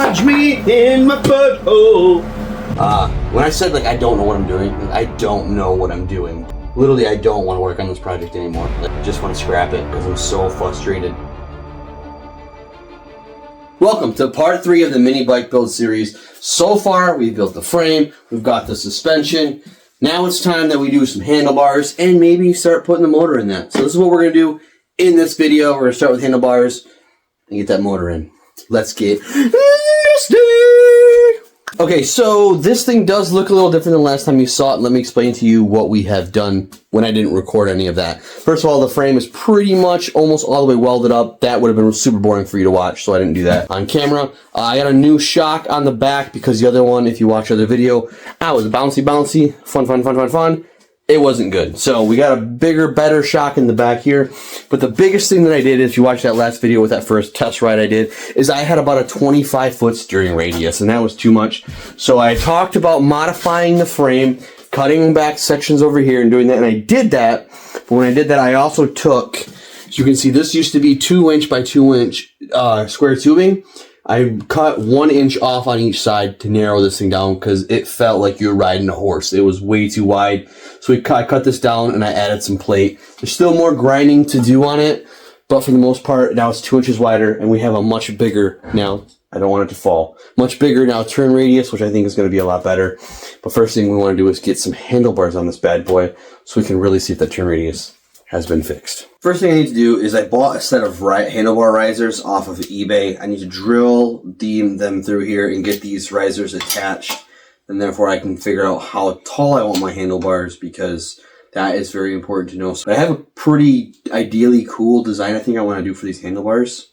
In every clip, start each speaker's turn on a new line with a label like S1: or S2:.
S1: Lodge me in my butthole. When I said, like, I don't know what I'm doing, I don't know what I'm doing. Literally, I don't want to work on this project anymore. Like, I just want to scrap it because I'm so frustrated. Welcome to part 3 of the mini bike build series. So far, we've built the frame, we've got the suspension. Now it's time that we do some handlebars and maybe start putting the motor in that. So this is what we're going to do in this video. We're going to start with handlebars and get that motor in. Let's get nasty! Okay, so this thing does look a little different than last time you saw it. Let me explain to you what we have done when I didn't record any of that. First of all, the frame is pretty much almost all the way welded up. That would have been super boring for you to watch, so I didn't do that on camera. I got a new shock on the back because the other one, if you watch the other video, was bouncy, fun. It wasn't good. So we got a bigger, better shock in the back here. But the biggest thing that I did, if you watched that last video with that first test ride I did, is I had about a 25-foot steering radius, and that was too much. So I talked about modifying the frame, cutting back sections over here and doing that, and I did that. But when I did that, I also took, as you can see, this used to be 2-inch by 2-inch square tubing. I cut 1 inch off on each side to narrow this thing down because it felt like you were riding a horse. It was way too wide. So I cut this down and I added some plate. There's still more grinding to do on it, but for the most part, now it's 2 inches wider and we have a much bigger, now, I don't want it to fall, much bigger now turn radius, which I think is going to be a lot better. But first thing we want to do is get some handlebars on this bad boy so we can really see if that turn radius has been fixed. First thing I need to do is I bought a set of handlebar risers off of eBay. I need to drill them through here and get these risers attached, and therefore I can figure out how tall I want my handlebars, because that is very important to know. So I have a pretty ideally cool design I think I want to do for these handlebars.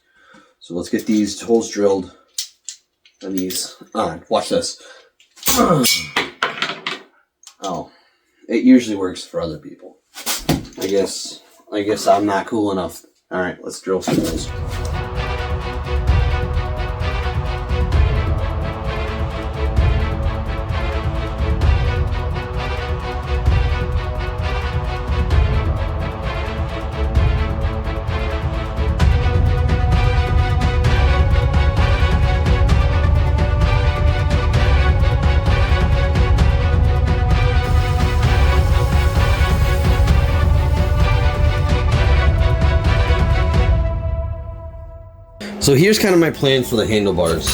S1: So let's get these holes drilled and these on. Watch this. Oh, it usually works for other people. I guess I'm not cool enough. All right, let's drill some holes. So here's kind of my plan for the handlebars.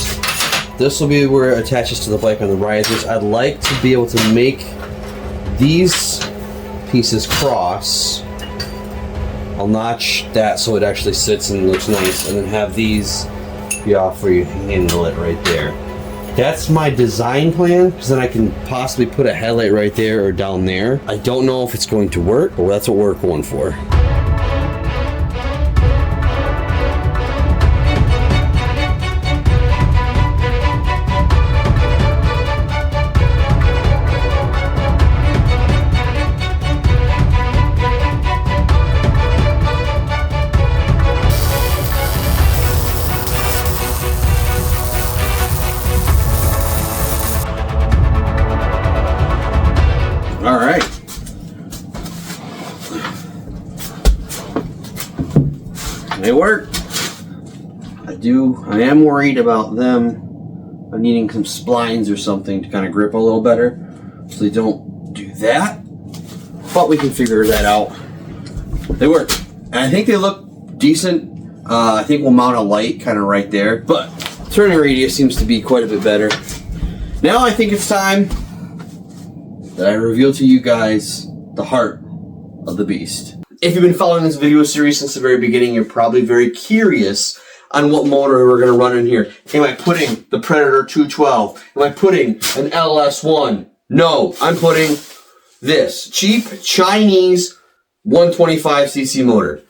S1: This will be where it attaches to the bike on the risers. I'd like to be able to make these pieces cross. I'll notch that so it actually sits and looks nice, and then have these be off where you handle it right there. That's my design plan, because then I can possibly put a headlight right there or down there. I don't know if it's going to work, but that's what we're going for. All right. They work. I am worried about them needing some splines or something to kind of grip a little better, so they don't do that. But we can figure that out. They work. And I think they look decent. I think we'll mount a light kind of right there, but turning radius seems to be quite a bit better. Now I think it's time that I reveal to you guys the heart of the beast. If you've been following this video series since the very beginning, you're probably very curious on what motor we're going to run in here. Am I putting the Predator 212? Am I putting an LS1? No, I'm putting this cheap Chinese 125cc motor.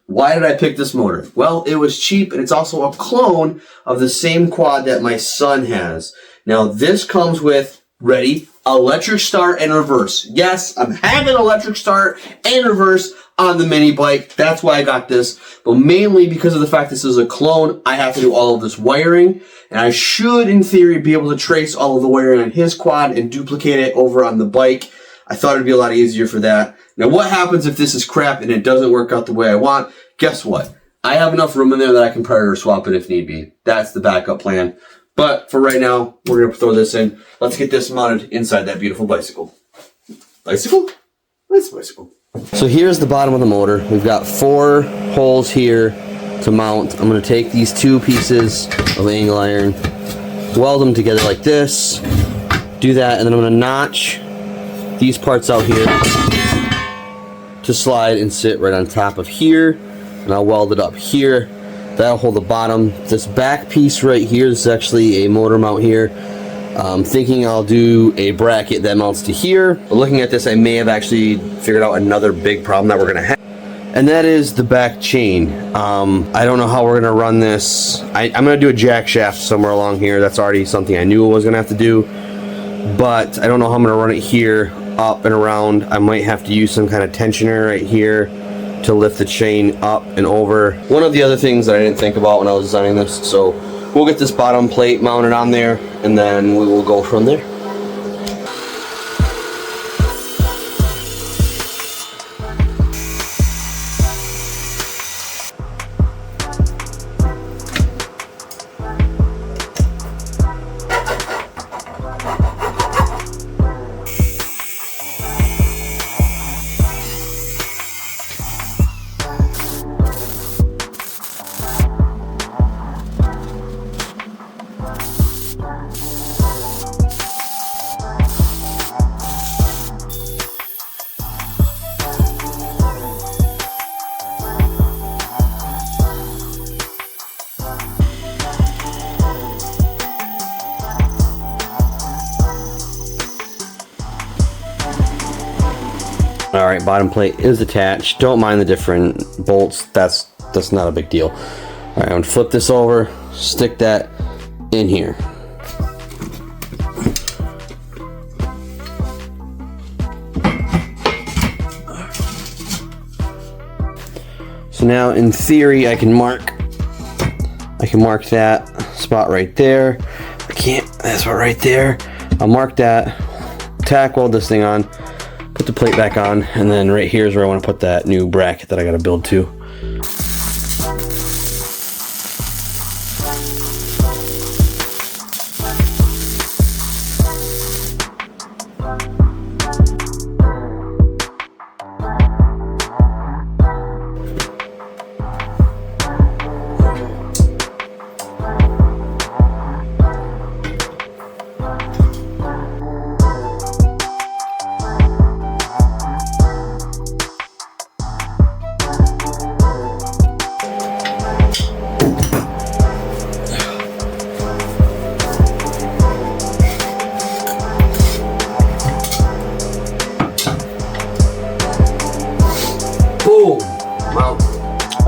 S1: Why did I pick this motor? Well, it was cheap, and it's also a clone of the same quad that my son has. Now, this comes with, ready, electric start and reverse. Yes, I'm having electric start and reverse on the mini bike. That's why I got this. But mainly because of the fact this is a clone, I have to do all of this wiring. And I should, in theory, be able to trace all of the wiring on his quad and duplicate it over on the bike. I thought it'd be a lot easier for that. Now, what happens if this is crap and it doesn't work out the way I want? Guess what? I have enough room in there that I can Predator swap it if need be. That's the backup plan. But for right now, we're going to throw this in. Let's get this mounted inside that beautiful bicycle. Bicycle? Nice bicycle. So here's the bottom of the motor. We've got 4 holes here to mount. I'm going to take these 2 pieces of angle iron, weld them together like this, do that, and then I'm going to notch these parts out here to slide and sit right on top of here, and I'll weld it up here. That'll hold the bottom. This back piece right here is actually a motor mount here. I'm thinking I'll do a bracket that mounts to here. But looking at this, I may have actually figured out another big problem that we're gonna have, and that is the back chain. I don't know how we're gonna run this. I'm gonna do a jack shaft somewhere along here. That's already something I knew I was gonna have to do, but I don't know how I'm gonna run it here, up and around. I might have to use some kind of tensioner right here to lift the chain up and over. One of the other things that I didn't think about when I was designing this, so we'll get this bottom plate mounted on there, and then we will go from there. All right, bottom plate is attached. Don't mind the different bolts. That's not a big deal. All right, I'm gonna flip this over, stick that in here. So now, in theory, I can mark that spot right there. I can't. That spot right there. I'll mark that. Tack weld this thing on. Put the plate back on, and then right here is where I want to put that new bracket that I got to build to. Boom! Wow.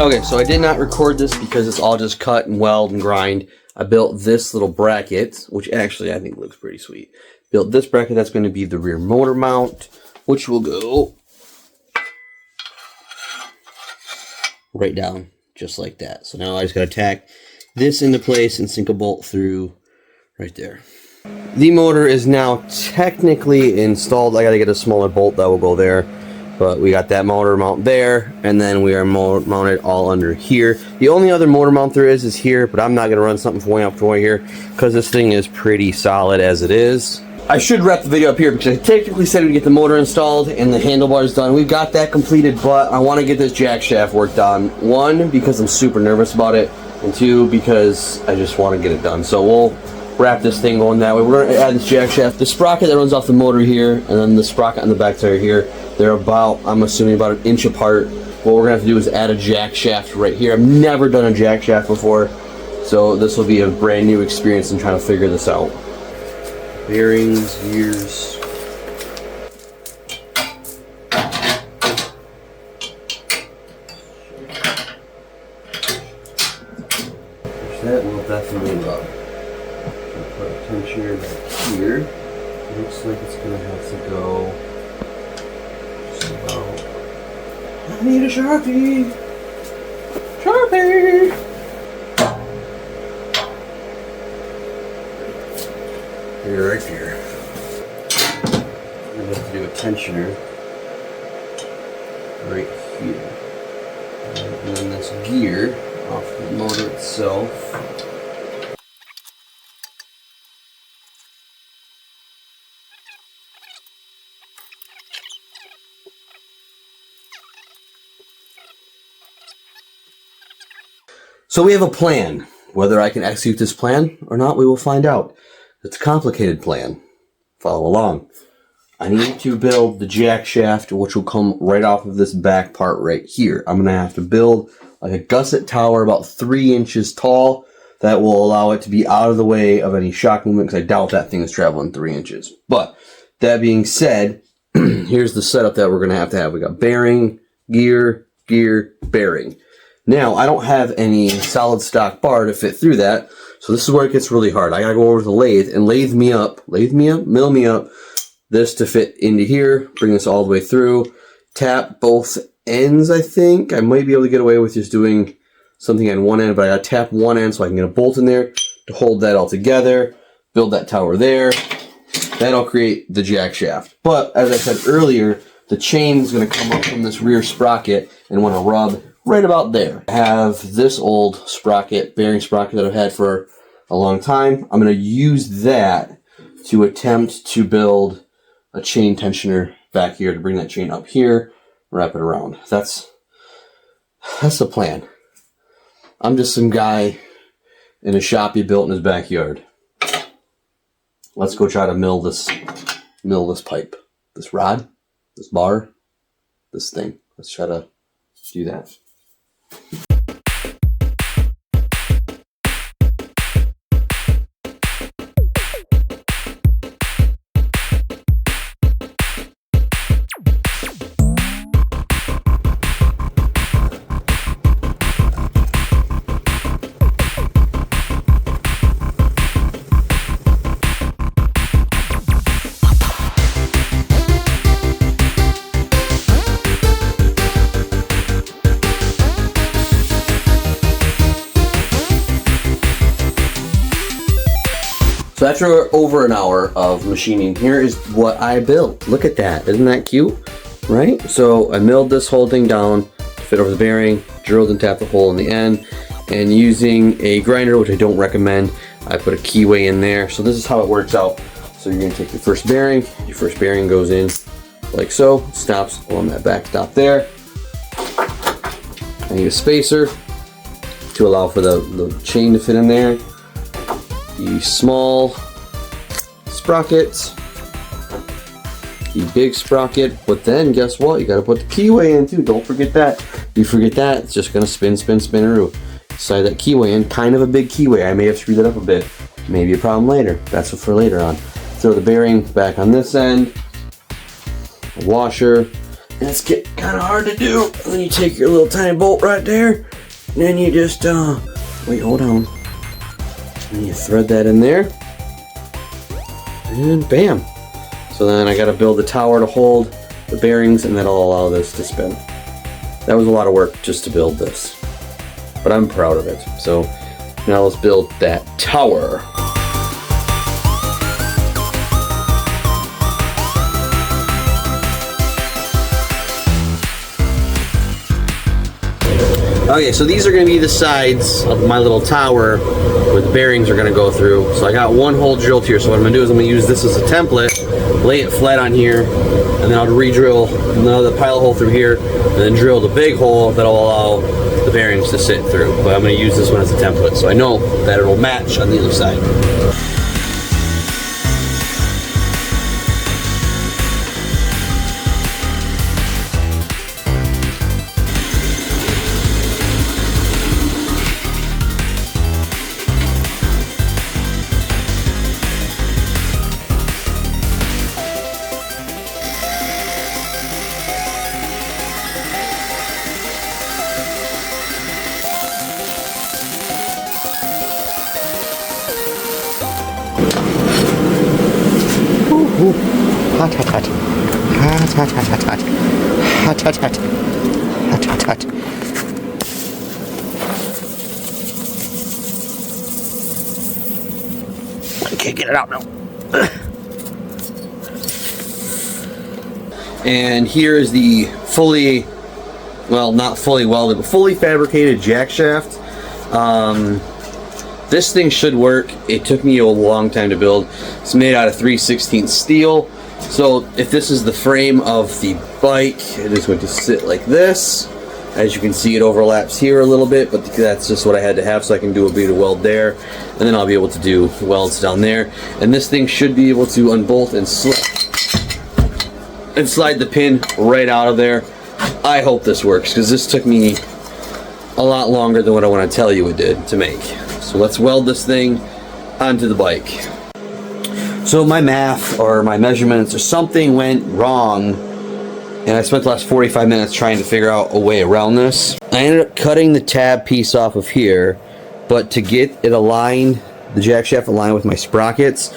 S1: Okay, so I did not record this because it's all just cut and weld and grind. I built this little bracket, which actually I think looks pretty sweet. Built this bracket that's going to be the rear motor mount, which will go right down just like that. So now I just got to tack this into place and sink a bolt through right there. The motor is now technically installed. I got to get a smaller bolt that will go there. But we got that motor mount there, and then we are mounted all under here. The only other motor mount there is here, but I'm not going to run something from way up to way here because this thing is pretty solid as it is. I should wrap the video up here because I technically said we'd get the motor installed and the handlebars done. We've got that completed, but I want to get this jack shaft worked on. 1, because I'm super nervous about it, and 2, because I just want to get it done. So we'll wrap this thing going that way. We're going to add this jack shaft. The sprocket that runs off the motor here, and then the sprocket on the back tire here. They're about, I'm assuming, about 1 inch apart. What we're gonna have to do is add a jack shaft right here. I've never done a jack shaft before, so this will be a brand new experience in trying to figure this out. Bearings, gears. That will definitely rub. Put a tensioner back here. Looks like it's gonna have to go. I need a Sharpie! Sharpie! Here, right here. We're going to have to do a tensioner right here. And then this gear off the motor itself. So we have a plan. Whether I can execute this plan or not, we will find out. It's a complicated plan. Follow along. I need to build the jack shaft, which will come right off of this back part right here. I'm going to have to build like a gusset tower about 3 inches tall that will allow it to be out of the way of any shock movement, because I doubt that thing is traveling 3 inches. But that being said, here's the setup that we're going to have. We got bearing, gear, bearing. Now, I don't have any solid stock bar to fit through that, so this is where it gets really hard. I gotta go over to the lathe and mill me up this to fit into here, bring this all the way through, tap both ends, I think. I might be able to get away with just doing something on one end, but I gotta tap one end so I can get a bolt in there to hold that all together, build that tower there. That'll create the jack shaft. But, as I said earlier, the chain is gonna come up from this rear sprocket and wanna rub right about there. I have this old sprocket, bearing sprocket that I've had for a long time. I'm going to use that to attempt to build a chain tensioner back here to bring that chain up here, wrap it around. That's the plan. I'm just some guy in a shop he built in his backyard. Let's go try to mill this pipe, this rod, this bar, this thing. Let's try to do that. So after over an hour of machining, here is what I built. Look at that, isn't that cute? Right? So I milled this whole thing down to fit over the bearing, drilled and tapped the hole in the end, and using a grinder, which I don't recommend, I put a keyway in there. So this is how it works out. So you're gonna take your first bearing goes in like so, stops on that back stop there. I need a spacer to allow for the chain to fit in there. The small sprockets, the big sprocket, but then guess what? You gotta put the keyway in too. Don't forget that. If you forget that, it's just gonna spin around. Slide that keyway in, kind of a big keyway. I may have screwed that up a bit. Maybe a problem later. That's for later on. Throw the bearing back on this end, a washer, and it's kind of hard to do. And then you take your little tiny bolt right there, and then you just, wait, hold on. And you thread that in there, and bam. So then I gotta build the tower to hold the bearings, and that'll allow this to spin. That was a lot of work just to build this, but I'm proud of it. So now let's build that tower. Okay, so these are going to be the sides of my little tower where the bearings are going to go through. So I got one hole drilled here. So what I'm going to do is I'm going to use this as a template, lay it flat on here, and then I'll re-drill another pilot hole through here, and then drill the big hole that'll allow the bearings to sit through. But I'm going to use this one as a template, so I know that it'll match on the other side.
S2: Hot, hot, hot. Hot, hot, hot, hot, hot. Hot, hot, hot. Hot, hot, hot. I can't get it out now.
S1: And here is the fully, well, not fully welded, but fully fabricated jack shaft. This thing should work. It took me a long time to build. It's made out of 3/16 steel. So if this is the frame of the bike, it is going to sit like this. As you can see, it overlaps here a little bit, but that's just what I had to have so I can do a bead of weld there. And then I'll be able to do welds down there. And this thing should be able to unbolt and slide the pin right out of there. I hope this works, because this took me a lot longer than what I want to tell you it did to make. So let's weld this thing onto the bike. So my math or my measurements or something went wrong, and I spent the last 45 minutes trying to figure out a way around this. I ended up cutting the tab piece off of here, but to get it aligned, the jack shaft aligned with my sprockets,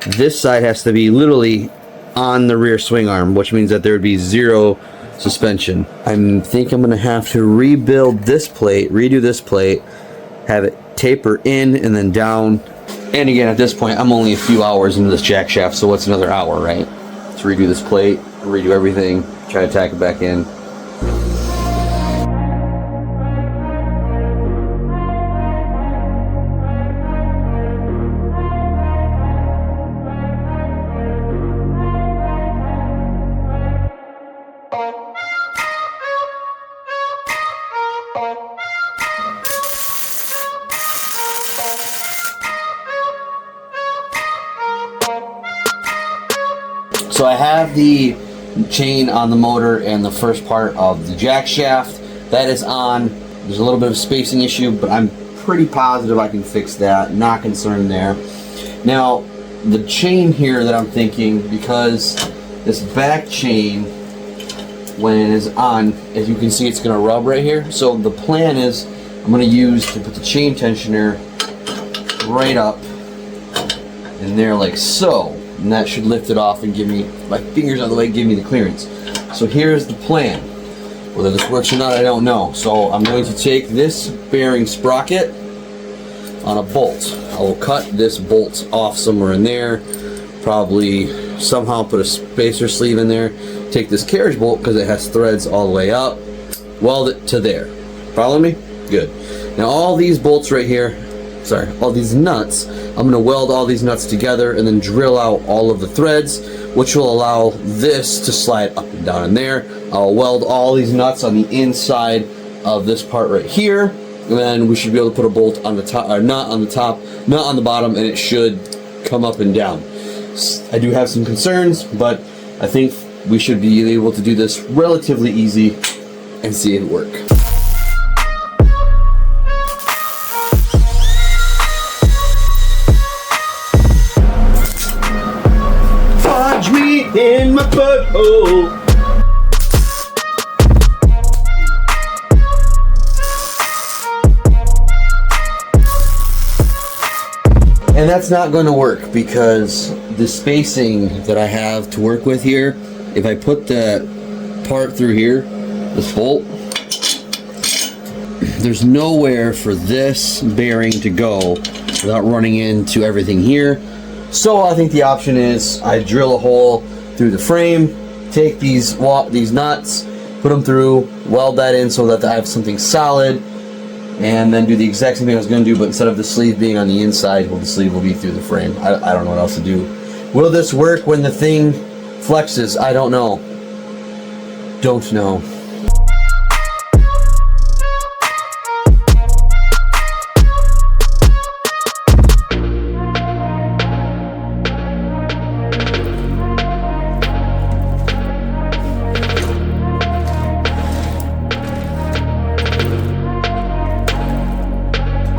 S1: this side has to be literally on the rear swing arm, which means that there would be 0 suspension. I think I'm gonna have to rebuild this plate, redo this plate, have it taper in and then down. And again, at this point, I'm only a few hours into this jack shaft, so what's another hour, right? To redo this plate, redo everything, try to tack it back in. So I have the chain on the motor and the first part of the jack shaft. That is on. There's a little bit of a spacing issue, but I'm pretty positive I can fix that. Not concerned there. Now, the chain here that I'm thinking, because this back chain, when it is on, as you can see, it's going to rub right here. So the plan is I'm going to use to put the chain tensioner right up in there like so. And that should lift it off and give me, my fingers out of the way, give me the clearance. So here's the plan. Whether this works or not, I don't know. So I'm going to take this bearing sprocket on a bolt. I will cut this bolt off somewhere in there. Probably somehow put a spacer sleeve in there. Take this carriage bolt, because it has threads all the way up. Weld it to there. Follow me? Good. Now all these bolts right here, all these nuts, I'm going to weld all these nuts together and then drill out all of the threads, which will allow this to slide up and down in there. I'll weld all these nuts on the inside of this part right here, and then we should be able to put a bolt on the top, or nut on the top, nut on the bottom, and it should come up and down. I do have some concerns, but I think we should be able to do this relatively easy and see it work. In my butthole. And that's not going to work, because the spacing that I have to work with here, if I put the part through here, this bolt, there's nowhere for this bearing to go without running into everything here. So I think the option is I drill a hole through the frame, take these nuts, put them through, weld that in so that I have something solid, and then do the exact same thing I was going to do, but instead of the sleeve being on the inside, well, the sleeve will be through the frame. I don't know what else to do. Will this work when the thing flexes? I don't know. Don't know.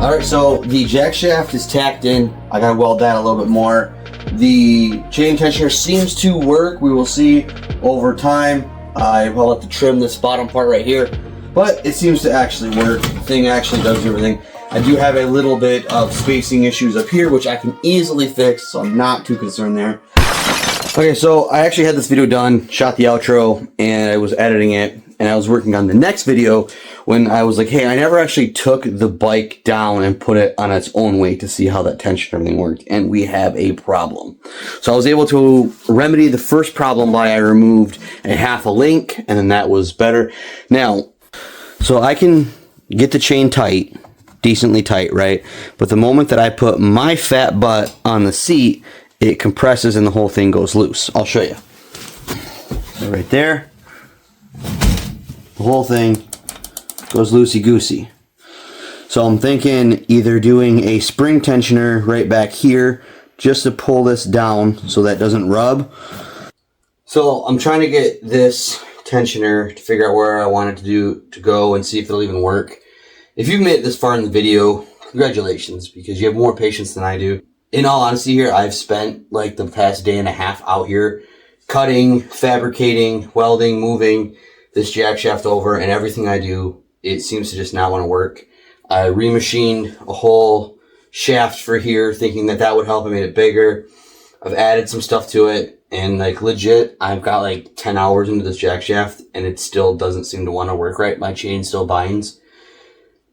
S1: Alright, so the jack shaft is tacked in. I gotta weld that a little bit more. The chain tensioner seems to work. We will see over time. I will have to trim this bottom part right here, but it seems to actually work. The thing actually does everything. I do have a little bit of spacing issues up here, which I can easily fix, so I'm not too concerned there. Okay, so I actually had this video done, shot the outro, and I was editing it, and I was working on the next video when I was like, hey, I never actually took the bike down and put it on its own weight to see how that tension and everything worked, and we have a problem. So I was able to remedy the first problem by I removed a half a link, and then that was better. Now, so I can get the chain tight, decently tight, right? But the moment that I put my fat butt on the seat, it compresses and the whole thing goes loose. I'll show you. So right there, the whole thing
S2: goes loosey-goosey. So I'm thinking either doing a spring tensioner right back here just to pull this down so that doesn't rub.
S1: So I'm trying to get this tensioner to figure out where I want it to go and see if it'll even work. If you've made it this far in the video, congratulations, because you have more patience than I do. In all honesty here, I've spent like the past day and a half out here cutting, fabricating, welding, moving this jack shaft over, and everything I do, it seems to just not want to work. I remachined a whole shaft for here thinking that that would help. I made it bigger. I've added some stuff to it, and like legit, I've got like 10 hours into this jack shaft and it still doesn't seem to want to work right. My chain still binds.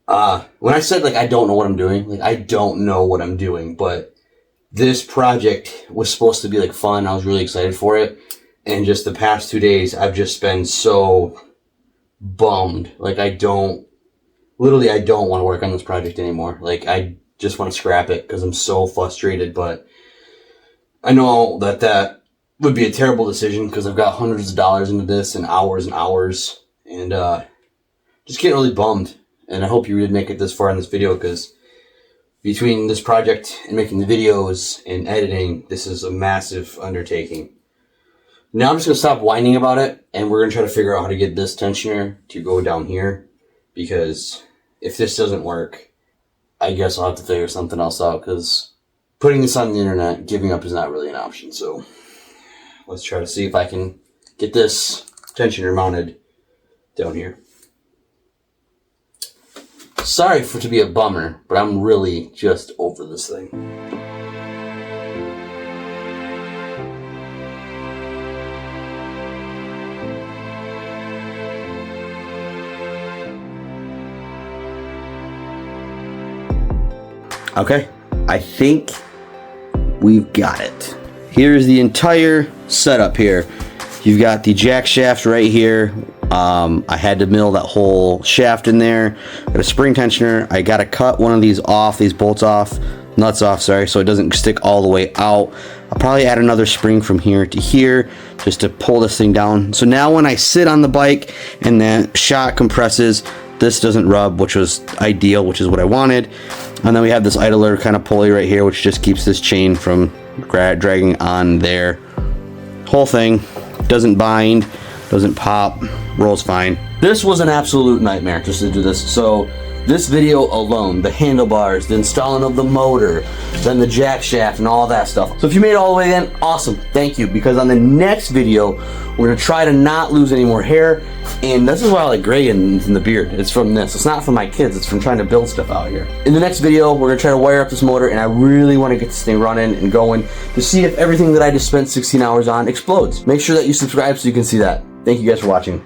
S1: When I said like I don't know what I'm doing, like I don't know what I'm doing, but this project was supposed to be like fun. I was really excited for it. And just the past 2 days, I've just been so bummed. Like I don't want to work on this project anymore. Like I just want to scrap it because I'm so frustrated, but I know that that would be a terrible decision because I've got hundreds of dollars into this and hours, and just getting really bummed. And I hope you did make it this far in this video, because between this project and making the videos and editing, this is a massive undertaking. Now I'm just going to stop whining about it, and we're going to try to figure out how to get this tensioner to go down here, because if this doesn't work, I guess I'll have to figure something else out, because putting this on the internet, giving up is not really an option. So let's try to see if I can get this tensioner mounted down here. Sorry for it to be a bummer, but I'm really just over this thing.
S2: Okay, I think we've got it. Here's the entire setup here. You've got the jack shaft right here. I had to mill that whole shaft in there. Got a spring tensioner. I got to cut one of these off, these bolts off, nuts off, sorry, so it doesn't stick all the way out. I'll probably add another spring from here to here just to pull this thing down. So now when I sit on the bike and the shock compresses, this doesn't rub, which was ideal, which is what I wanted. And then we have this idler kind of pulley right here, which just keeps this chain from dragging on there. Whole thing doesn't bind, doesn't pop, rolls fine. This was an absolute nightmare just to do this. So this video alone, the handlebars, the installing of the motor, then the jack shaft and all that stuff. So if you made it all the way in, awesome, thank you. Because on the next video, we're gonna try to not lose any more hair. And this is why I like gray in the beard. It's from this. It's not from my kids, it's from trying to build stuff out here. In the next video, we're gonna try to wire up this motor, and I really wanna get this thing running and going to see if everything that I just spent 16 hours on explodes. Make sure that you subscribe so you can see that. Thank you guys for watching.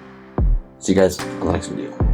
S2: See you guys on the next video.